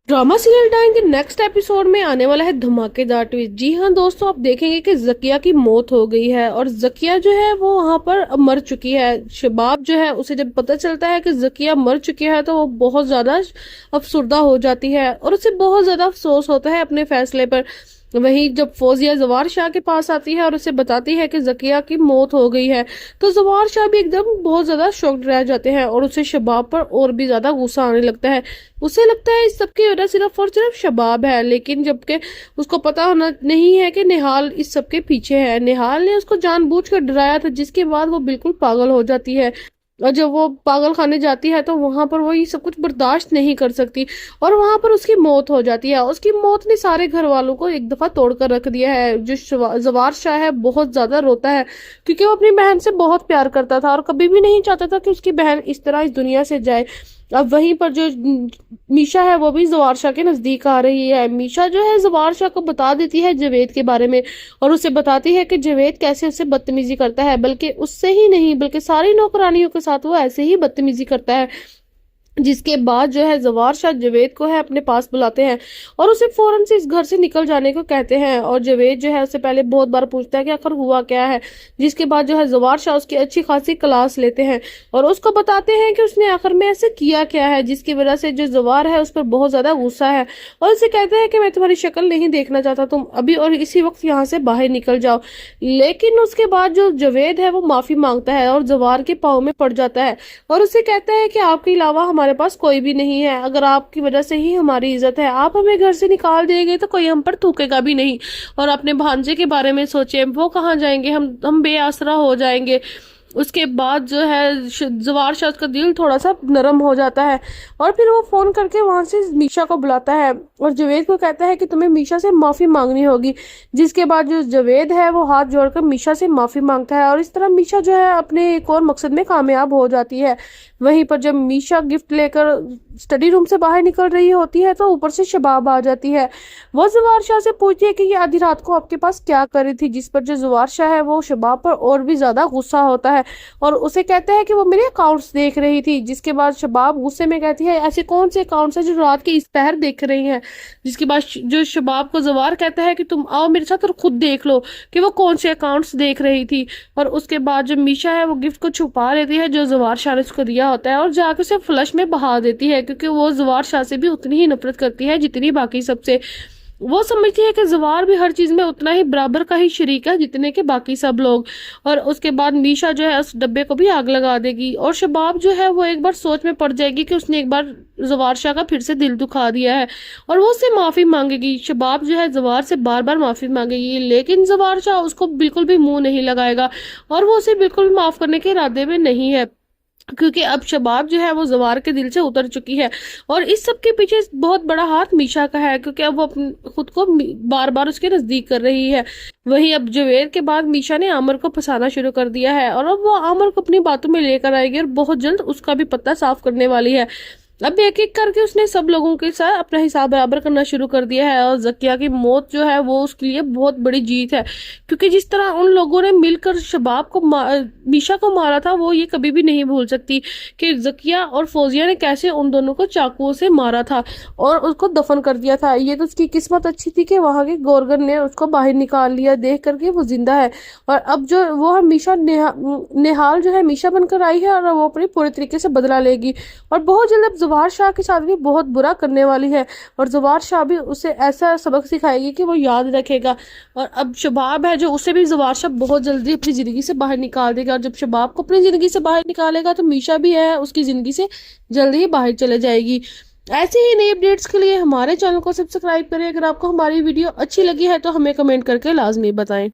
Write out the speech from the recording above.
Drama serial time के next episode में आने वाला है धमाकेदार ट्विस्ट। जी हाँ दोस्तों, आप देखेंगे कि जकिया की मौत हो गई है और जकिया जो है वो वहां पर मर चुकी है। शबाब जो है उसे जब पता चलता है कि जकिया मर चुकी है तो वो बहुत ज्यादा अफसुर्दा हो जाती है और उसे बहुत ज्यादा अफसोस होता है अपने फैसले पर। वहीं जब फौजिया जवार शाह के पास आती है और उसे बताती है कि जकिया की मौत हो गई है तो जवार शाह भी एकदम बहुत ज्यादा शॉक्ड रह जाते हैं और उसे शबाब पर और भी ज्यादा गुस्सा आने लगता है। उसे लगता है इस सबकी वजह सिर्फ और सिर्फ शबाब है, लेकिन जबकि उसको पता होना नहीं है कि निहाल इस सबके पीछे है। निहाल ने उसको जानबूझकर डराया था, जिसके बाद वो बिल्कुल पागल हो जाती है और जब वो पागल खाने जाती है तो वहां पर वो ये सब कुछ बर्दाश्त नहीं कर सकती और वहां पर उसकी मौत हो जाती है। उसकी मौत ने सारे घर वालों को एक दफा तोड़कर रख दिया है। जो जवार शाह है बहुत ज्यादा रोता है क्योंकि वो अपनी बहन से बहुत प्यार करता था और कभी भी नहीं चाहता था कि उसकी बहन इस तरह इस दुनिया से जाए। अब वहीं पर जो मीशा है वो भी जवार शाह के नजदीक आ रही है। मीशा जो है जवार शाह को बता देती है जवेद के बारे में और उसे बताती है कि जवेद कैसे उससे बदतमीजी करता है, बल्कि उससे ही नहीं बल्कि सारी नौकरानियों के साथ वो ऐसे ही बदतमीजी करता है। जिसके बाद जो है जवार शाह जवेद को है अपने पास बुलाते हैं और उसे फौरन से इस घर से निकल जाने को कहते हैं और जवेद जो है उससे पहले बहुत बार पूछता है कि आखिर हुआ क्या है। जिसके बाद जो है जवार शाह उसकी अच्छी खासी क्लास लेते हैं और उसको बताते हैं कि उसने आखिर में ऐसे किया क्या है, जिसकी वजह से जो जवार है उस पर बहुत ज्यादा गुस्सा है और उसे कहते हैं कि मैं तुम्हारी शक्ल नहीं देखना चाहता, तुम अभी और इसी वक्त यहाँ से बाहर निकल जाओ। लेकिन उसके बाद जो जवेद है वो माफी मांगता है और जवार के पाँव में पड़ जाता है और उसे कहता है कि आपके अलावा हमारे पास कोई भी नहीं है, अगर आपकी वजह से ही हमारी इज्जत है, आप हमें घर से निकाल देंगे तो कोई हम पर थूकेगा भी नहीं। और अपने भांजे के बारे में सोचे, वो कहाँ जाएंगे, हम बेआसरा हो जाएंगे। उसके बाद जो है जवार शाह का दिल थोड़ा सा नरम हो जाता है और फिर वो फोन करके वहां से मीशा को बुलाता है और जवेद को कहता है कि तुम्हें मीशा से माफी मांगनी होगी। जिसके बाद जो जवेद है वो हाथ जोड़कर मीशा से माफी मांगता है और इस तरह मीशा जो है अपने एक और मकसद में कामयाब हो जाती है। वहीं पर जब मीशा गिफ्ट लेकर स्टडी रूम से बाहर निकल रही होती है तो ऊपर से शबाब आ जाती है। वो जवार शाह से पूछती है कि ये आधी रात को आपके पास क्या कर रही थी, जिस पर जो जवार शाह है वो शबाब पर और भी ज्यादा गुस्सा होता है और उसे कहता है कि वो मेरे अकाउंट्स देख रही थी। जिसके बाद शबाब गुस्से में कहती है ऐसे कौन से अकाउंट्स हैं जो रात के इस पहर देख रही हैं। जिसके बाद जो शबाब को जवार कहता है कि तुम आओ मेरे साथ और खुद देख लो कि वो कौन से अकाउंट्स देख रही थी। और उसके बाद जो मीशा है वो गिफ्ट को छुपा लेती है जो जवार शाह ने उसको दिया होता है और जाकर उसे फ्लश में बहा देती है, क्योंकि वो जवार शाह से भी उतनी ही नफरत करती है जितनी बाकी सबसे। वो समझती है कि जवार भी हर चीज में उतना ही बराबर का ही शरीक है जितने के बाकी सब लोग। और उसके बाद मीशा जो है उस डब्बे को भी आग लगा देगी और शबाब जो है वो एक बार सोच में पड़ जाएगी कि उसने एक बार जवार शाह का फिर से दिल दुखा दिया है और वो उससे माफी मांगेगी। शबाब जो है जवार से बार बार माफी मांगेगी, लेकिन जवार शाह उसको बिल्कुल भी मुंह नहीं लगाएगा और वो उसे बिल्कुल भी माफ करने के इरादे में नहीं है, क्योंकि अब शबाब जो है वो जवार के दिल से उतर चुकी है। और इस सब के पीछे बहुत बड़ा हाथ मीशा का है, क्योंकि अब वो खुद को बार बार उसके नजदीक कर रही है। वहीं अब जवेद के बाद मीशा ने आमर को फंसाना शुरू कर दिया है और अब वो आमर को अपनी बातों में लेकर आएगी और बहुत जल्द उसका भी पत्ता साफ करने वाली है। अब एक एक करके उसने सब लोगों के साथ अपना हिसाब बराबर करना शुरू कर दिया है और जकिया की मौत जो है वो उसके लिए बहुत बड़ी जीत है, क्योंकि जिस तरह उन लोगों ने मिलकर शबाब को मीशा को मारा था वो ये कभी भी नहीं भूल सकती कि जकिया और फौजिया ने कैसे उन दोनों को चाकुओं से मारा था और उसको दफन कर दिया था। ये तो उसकी किस्मत अच्छी थी कि वहां के गोरगन ने उसको बाहर निकाल लिया, देख करके वो जिंदा है। और अब जो वो है मीशा निहाल जो है मीशा बनकर आई है और वो अपनी पूरे तरीके से बदला लेगी और बहुत जल्द जवार शाह के साथ भी बहुत बुरा करने वाली है और जवार शाह भी उसे ऐसा सबक सिखाएगी कि वो याद रखेगा। और अब शबाब है जो उसे भी जवार शाह बहुत जल्दी अपनी जिंदगी से बाहर निकाल देगा और जब शबाब को अपनी जिंदगी से बाहर निकालेगा तो मीशा भी है उसकी जिंदगी से जल्दी ही बाहर चले जाएगी। ऐसे ही नई अपडेट्स के लिए हमारे चैनल को सब्सक्राइब करें। अगर आपको हमारी वीडियो अच्छी लगी है तो हमें कमेंट करके लाजमी बताएं।